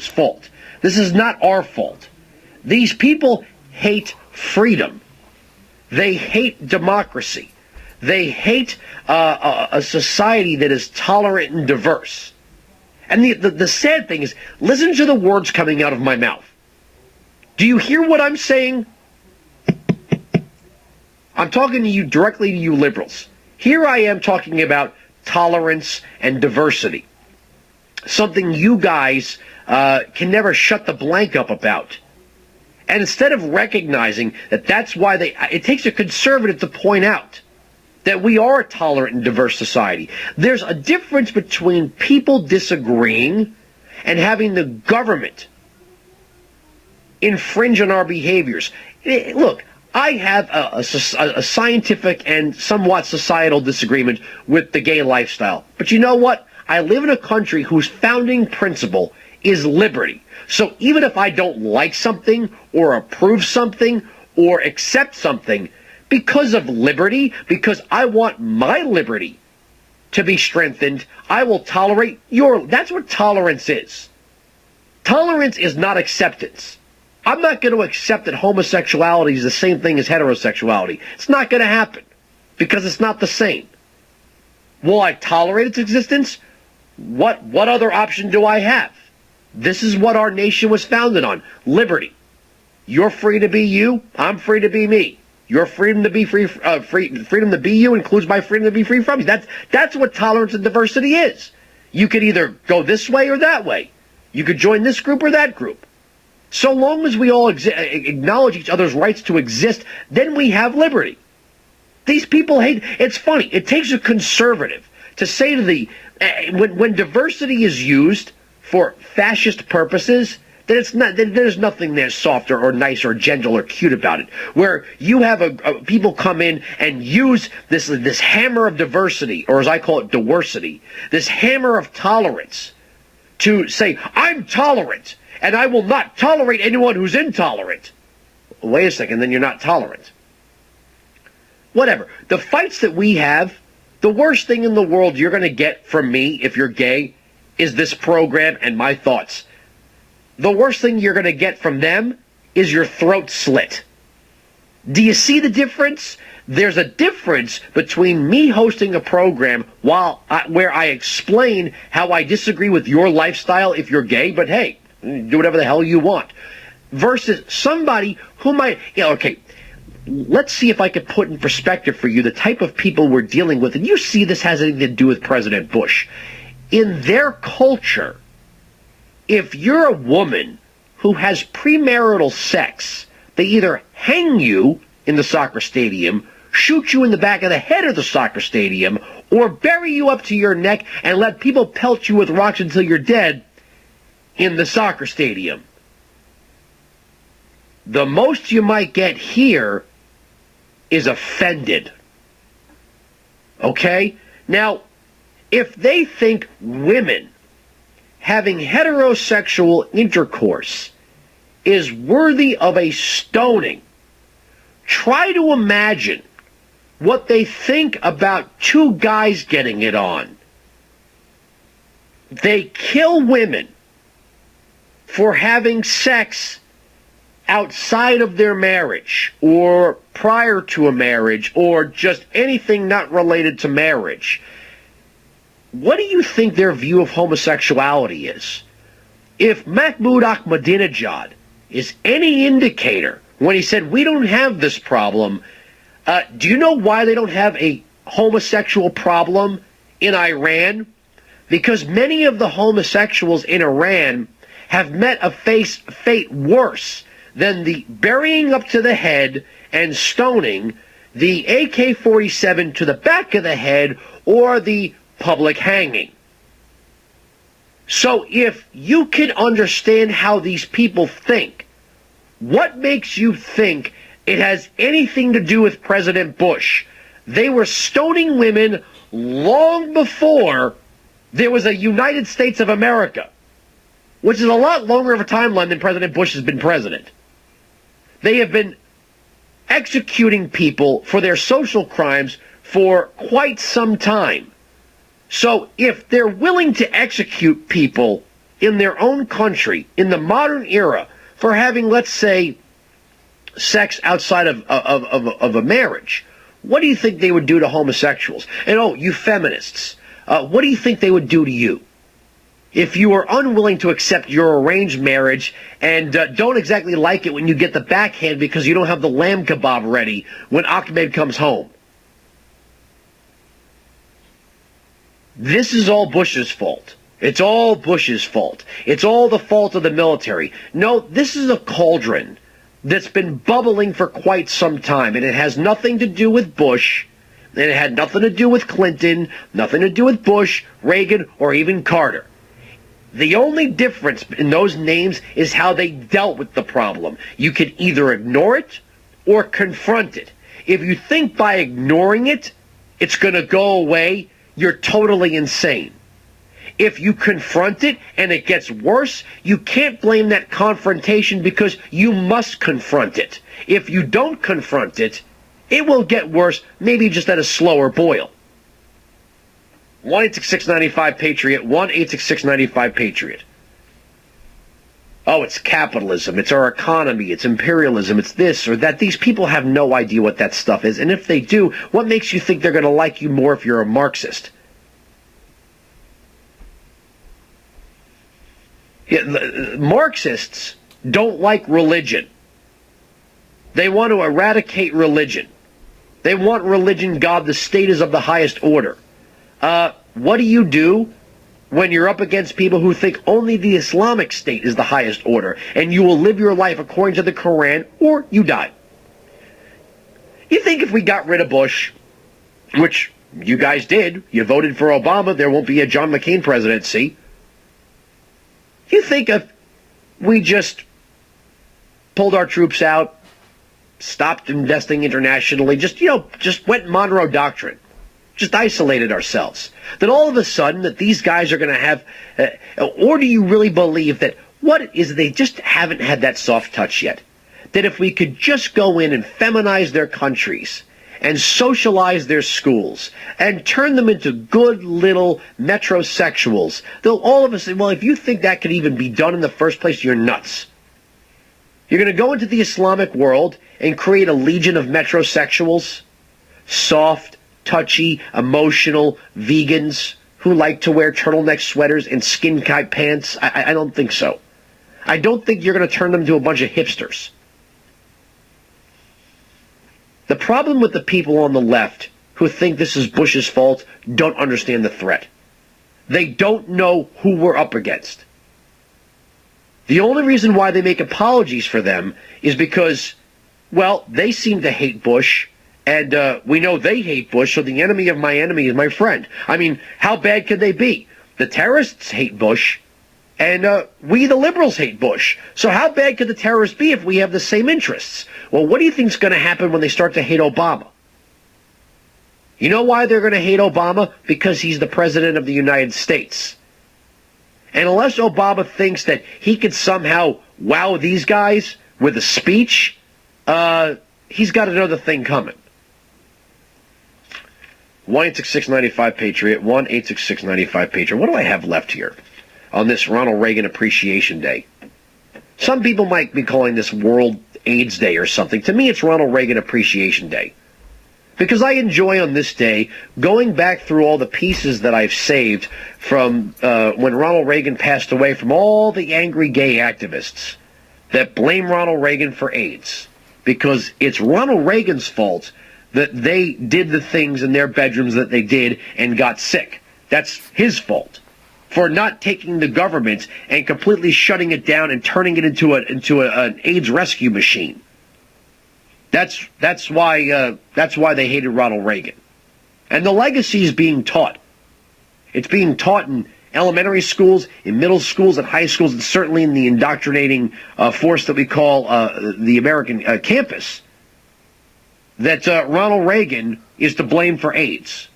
fault. This is not our fault. These people hate freedom. They hate democracy. They hate a society that is tolerant and diverse. And the sad thing is, listen to the words coming out of my mouth. Do you hear what I'm saying? I'm talking to you directly, to you liberals. Here I am talking about tolerance and diversity. Something you guys can never shut the blank up about. And instead of recognizing that that's why it takes a conservative to point out that we are a tolerant and diverse society. There's a difference between people disagreeing and having the government infringe on our behaviors. Look, I have a scientific and somewhat societal disagreement with the gay lifestyle. But you know what? I live in a country whose founding principle is liberty. So even if I don't like something or approve something or accept something, because of liberty, because I want my liberty to be strengthened, I will tolerate your... That's what tolerance is. Tolerance is not acceptance. I'm not going to accept that homosexuality is the same thing as heterosexuality. It's not going to happen because it's not the same. Will I tolerate its existence? What other option do I have? This is what our nation was founded on. Liberty. You're free to be you. I'm free to be me. Your freedom to be freedom to be you includes my freedom to be free from you. That's what tolerance and diversity is. You could either go this way or that way. You could join this group or that group. So long as we all acknowledge each other's rights to exist, then we have liberty. These people hate... It's funny. It takes a conservative to say to when diversity is used for fascist purposes, then it's not. Then there's nothing there softer or nice or gentle or cute about it. Where you have people come in and use this hammer of diversity, or as I call it, diversity, this hammer of tolerance, to say I'm tolerant and I will not tolerate anyone who's intolerant. Wait a second, then you're not tolerant. Whatever. The fights that we have, the worst thing in the world you're going to get from me if you're gay is this program and my thoughts. The worst thing you're going to get from them is your throat slit. Do you see the difference? There's a difference between me hosting a program where I explain how I disagree with your lifestyle if you're gay, but hey, do whatever the hell you want, versus somebody who might, okay, let's see if I could put in perspective for you the type of people we're dealing with. And you see this has anything to do with President Bush. In their culture, if you're a woman who has premarital sex, they either hang you in the soccer stadium, shoot you in the back of the head of the soccer stadium, or bury you up to your neck and let people pelt you with rocks until you're dead in the soccer stadium. The most you might get here is offended. Okay? Now, if they think women having heterosexual intercourse is worthy of a stoning, try to imagine what they think about two guys getting it on. They kill women for having sex outside of their marriage or prior to a marriage or just anything not related to marriage. What do you think their view of homosexuality is? If Mahmoud Ahmadinejad is any indicator when he said we don't have this problem, do you know why they don't have a homosexual problem in Iran? Because many of the homosexuals in Iran have met a fate worse than the burying up to the head and stoning, the AK-47 to the back of the head, or the public hanging. So if you can understand how these people think, what makes you think it has anything to do with President Bush? They were stoning women long before there was a United States of America, which is a lot longer of a timeline than President Bush has been president. They have been executing people for their social crimes for quite some time. So if they're willing to execute people in their own country, in the modern era, for having, let's say, sex outside of a marriage, what do you think they would do to homosexuals? And oh, you feminists, what do you think they would do to you? If you are unwilling to accept your arranged marriage and don't exactly like it when you get the backhand because you don't have the lamb kebab ready when Ahmed comes home. This is all Bush's fault. It's all Bush's fault. It's all the fault of the military. No, this is a cauldron that's been bubbling for quite some time, and it has nothing to do with Bush, and it had nothing to do with Clinton, nothing to do with Bush, Reagan, or even Carter. The only difference in those names is how they dealt with the problem. You can either ignore it or confront it. If you think by ignoring it, it's going to go away, you're totally insane. If you confront it and it gets worse, you can't blame that confrontation because you must confront it. If you don't confront it, it will get worse, maybe just at a slower boil. 1-866-95-PATRIOT, 1-866-95-PATRIOT. Oh, it's capitalism, it's our economy, it's imperialism, it's this or that. These people have no idea what that stuff is. And if they do, what makes you think they're going to like you more if you're a Marxist? Yeah, Marxists don't like religion. They want to eradicate religion. They want religion, God, the state is of the highest order. What do you do when you're up against people who think only the Islamic State is the highest order, and you will live your life according to the Quran, or you die? You think if we got rid of Bush, which you guys did, you voted for Obama, there won't be a John McCain presidency. You think if we just pulled our troops out, stopped investing internationally, just went Monroe Doctrine, just isolated ourselves, that all of a sudden that these guys are going to have, or do you really believe that what it is they just haven't had that soft touch yet? That if we could just go in and feminize their countries and socialize their schools and turn them into good little metrosexuals, they'll all of us say, well, if you think that could even be done in the first place, you're nuts. You're going to go into the Islamic world and create a legion of metrosexuals, soft, touchy, emotional vegans who like to wear turtleneck sweaters and skin-tight pants? I don't think so. I don't think you're going to turn them into a bunch of hipsters. The problem with the people on the left who think this is Bush's fault don't understand the threat. They don't know who we're up against. The only reason why they make apologies for them is because, well, they seem to hate Bush, and we know they hate Bush, so the enemy of my enemy is my friend. I mean, how bad could they be? The terrorists hate Bush, and we, the liberals, hate Bush. So how bad could the terrorists be if we have the same interests? Well, what do you think is going to happen when they start to hate Obama? You know why they're going to hate Obama? Because he's the president of the United States. And unless Obama thinks that he could somehow wow these guys with a speech, he's got another thing coming. 1-866-95-PATRIOT, 1-866-95-PATRIOT. What do I have left here on this Ronald Reagan Appreciation Day? Some people might be calling this World AIDS Day or something. To me, it's Ronald Reagan Appreciation Day. Because I enjoy on this day going back through all the pieces that I've saved from when Ronald Reagan passed away, from all the angry gay activists that blame Ronald Reagan for AIDS. Because it's Ronald Reagan's fault that they did the things in their bedrooms that they did and got sick. That's his fault for not taking the government and completely shutting it down and turning it into an AIDS rescue machine. That's why they hated Ronald Reagan. And the legacy is being taught. It's being taught in elementary schools, in middle schools, and high schools, and certainly in the indoctrinating force that we call the American campus, that Ronald Reagan is to blame for AIDS.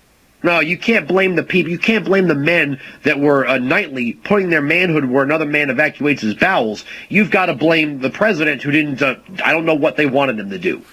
No, you can't blame the people. You can't blame the men that were nightly putting their manhood where another man evacuates his bowels. You've got to blame the president who didn't, I don't know what they wanted him to do.